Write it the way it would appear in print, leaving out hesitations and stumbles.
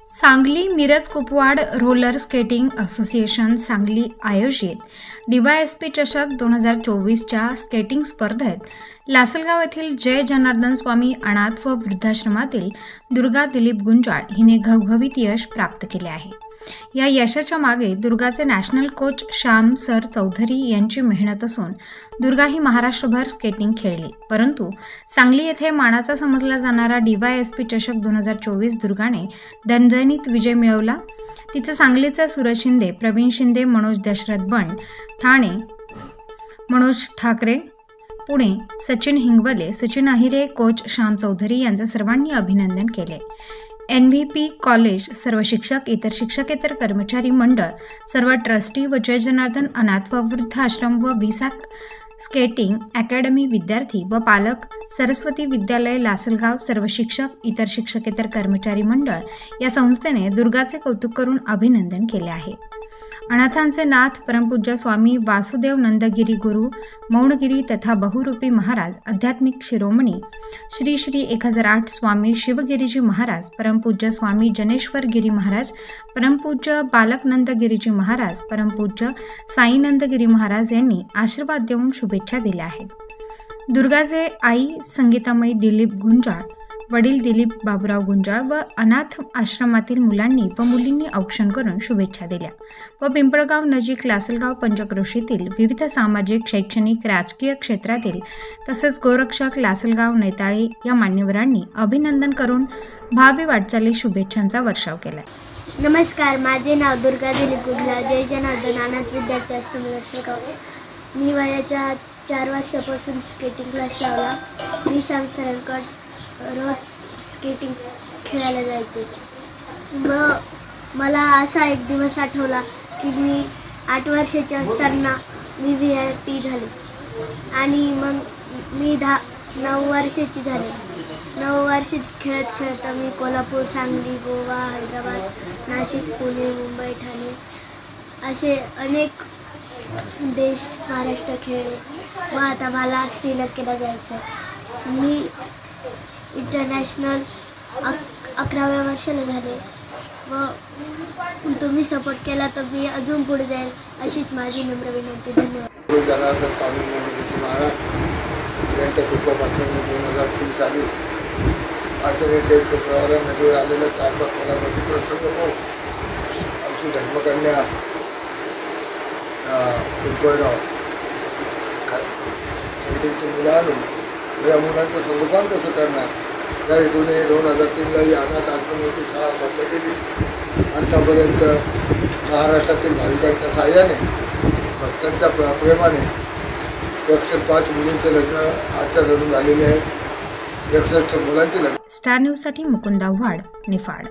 Sangli Miraj Kupwad roller skating association Sangli आयोजित DYSP चषक 2024च्या skating स्पर्धेत लासलगाव येथील जय जनार्दन स्वामी अनाथ व वृद्धाश्रमातील दुर्गा दिलीप गुंजाळ हिने घवघवीत यश प्राप्त केले आहे। या यशाच्या मागे दुर्गाचे national coach Shyam sir Chaudhari यांची मेहनत असून दुर्गा ही महाराष्ट्रभर स्केटिंग खेळली, परंतु सांगली येथे मानाचा समजला जाणारा DYSP चषक 2024 दुर्गाने दणदणीत विजय मिळवला। तिचे सांगलीचे सूरज शिंदे, प्रवीण शिंदे, मनोज दशरथ बंड, ठाणे मनोज ठाकरे, पुणे सचिन हिंगवले, सचिन अहिरे, कोच श्याम चौधरी यांचे सर्वांनी अभिनंदन केले। NVP कॉलेज, सर्व शिक्षक, इतर शिक्षकेतर कर्मचारी मंडळ, सर्व ट्रस्टी व जय जनार्दन अनाथ व वृद्ध आश्रम व विसाक स्केटिंग अकॅडमी विद्यार्थी व पालक, सरस्वती विद्यालय लासलगाव, सर्व शिक्षक, इतर शिक्षकेतर कर्मचारी मंडळ या संस्थेने दुर्गाचे कौतुक करून अभिनंदन केले आहे। अनाथांचे नाथ परमपूज्य स्वामी वासुदेव नंदगिरी गुरु मौनगिरी तथा बहुरूपी महाराज, आध्यात्मिक शिरोमणी श्री श्री 1008 स्वामी शिवगिरीजी महाराज, परमपूज्य स्वामी जनेश्वर गिरी महाराज, परमपूज्य बालक नंदगिरीजी महाराज, परमपूज्य साई नंदगिरी महाराज यांनी आशीर्वाद देऊन शुभेच्छा दिल्या आहेत। दुर्गाचे आई संगीतामयी दिलीप गुंजाळ, वडील दिलीप बाबूराव गुंजाळ व अनाथ आश्रमातील मुलांनी व मुलींनी औक्षण करून शुभेच्छा दिल्या व पिंपळगाव नजीक लासलगाव पंचक्रोशीतील विविध सामाजिक, शैक्षणिक, राजकीय क्षेत्रातील तसेच गोरक्षक, लासलगाव, नेताळे या मान्यवरांनी अभिनंदन करून भावी वाटचाली शुभेच्छांचा वर्षाव केला। नमस्कार, माझे नाव दुर्गा दिलीप गुंजाळ, जय जनार्दन अनाथ विद्यार्थी आश्रम लासलगाव। मी वयाच्या 4 वर्षापासून स्केटिंग क्लास लावला। मी श्याम सरांकडे रोज स्केटिंग खेळायला जायचे व मला असा एक दिवस आठवला की मी 8 वर्षाची असताना मी VIP झाले आणि मग मी 9 वर्षाची झाले। 9 वर्षाची खेळत खेळता मी कोल्हापूर, सांगली, गोवा, हैदराबाद, नाशिक, पुणे, मुंबई, ठाणे असे अनेक देश महाराष्ट्र खेळले व आता मला श्रीलंकेला जायचं। मी इंटरनॅशनल 11व्या वर्षाला झाले व तुम्ही सपोर्ट केला तर मी अजून पुढे जाईल अशीच माझी नम्र विनंती। धन्यवाद। जनार्दन स्वामी महाराज यांच्या कृपापासून 2003 साली आचरेच्या प्रवारा नदीवर आलेल्या 4-5 मुलांमध्ये प्रसंग होऊन आमची धर्मकन्या पिंपळगाव मुलं आणून या मुलांचं संगोपन कसं करणार त्या हेतूने 2003ला ही अनाथ आश्रमाची शाळा बंद केली। आतापर्यंत महाराष्ट्रातील भाविकांच्या साहाय्याने, भक्तांच्या प्रेमाने 105 मुलींचे लग्न आजच्या धरून झालेले आहे। 61 मुलांचे लग्न। स्टार न्यूजसाठी मुकुंद आव्हाड, निफाड।